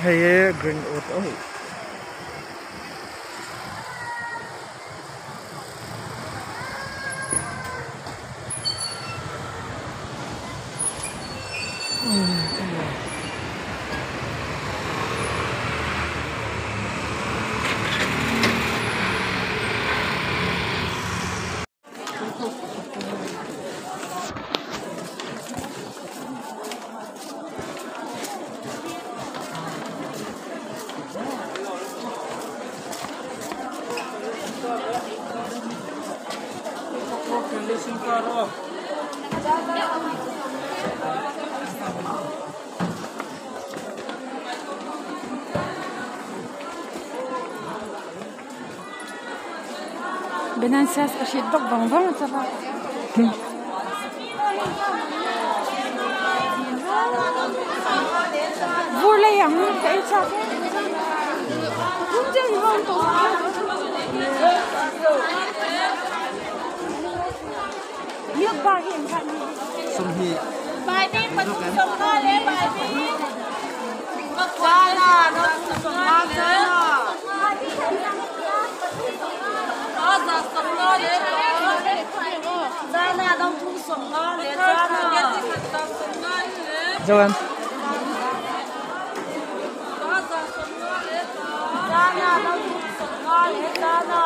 Hey, green oat. Oh. Benansias asyik dok bang sama. Boleh yang kayak siapa? Mungkin orang tu. Dia bagi kan. Sumhi. Bài đi, mình dùng thôi đấy, bài đi. Mất quá là nó dùng ngon thế nào. Đó, giờ dùng ngon đấy. Ra là đông thu dùng ngon đấy, ra là. Joan. Đó, giờ dùng ngon đấy. Ra là đông thu dùng ngon đấy, ra là.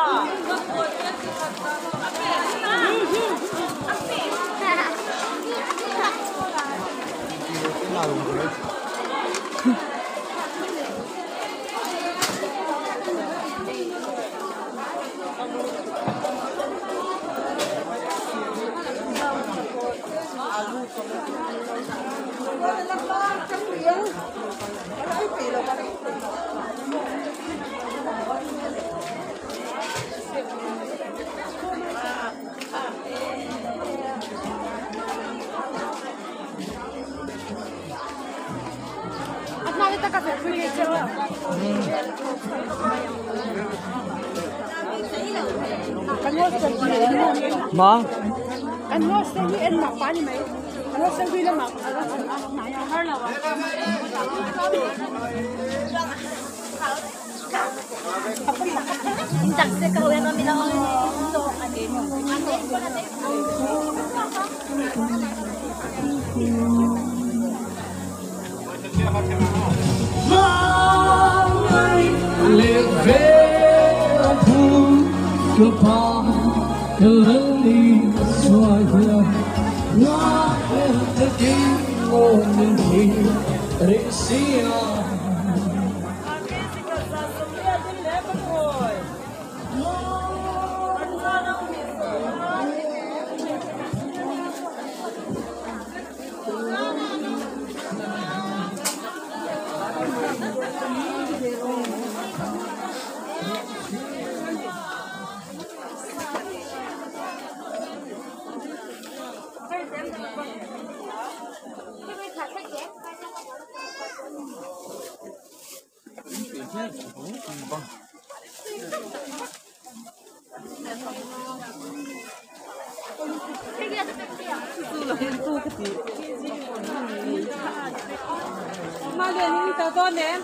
Ma? Kan ho se ni en mak pa ni mai. Kan ho se wi la mak. Na ya har la wa. Chẳng sẽ cầu em mình đâu. Live về thu cứ pa cứ đi xoay nó tự tin ngôn đi để xia Mà liền đi tao con em.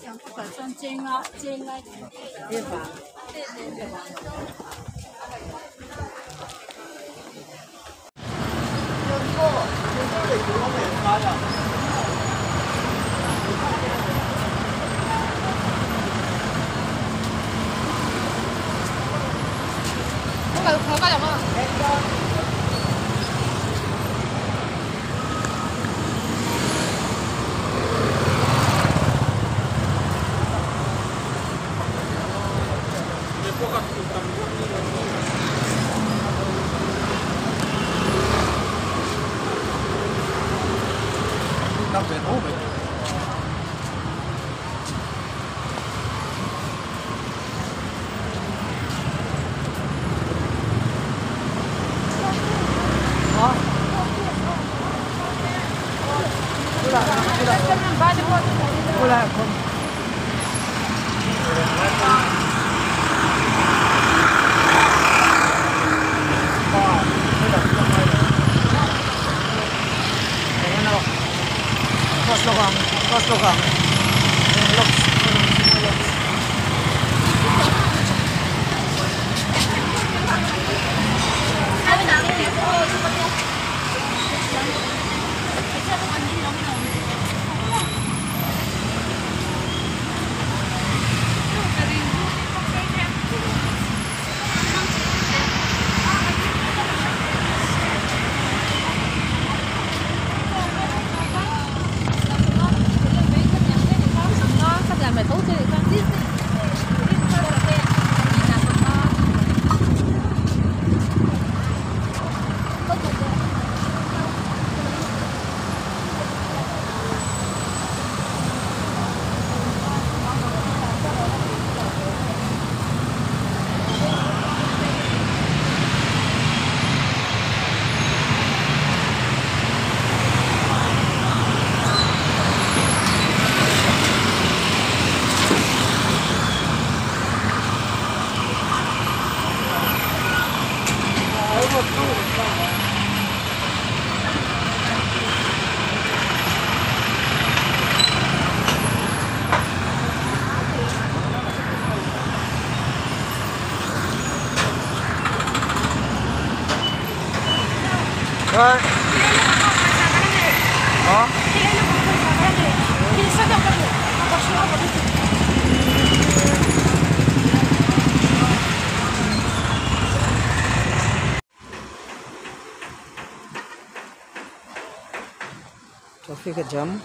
Chẳng phải son trên lại địa bàn. Có cái không? Năm về nấu vậy. Hola. ka. Rồi. Đó. Traffic jam.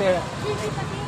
Itu.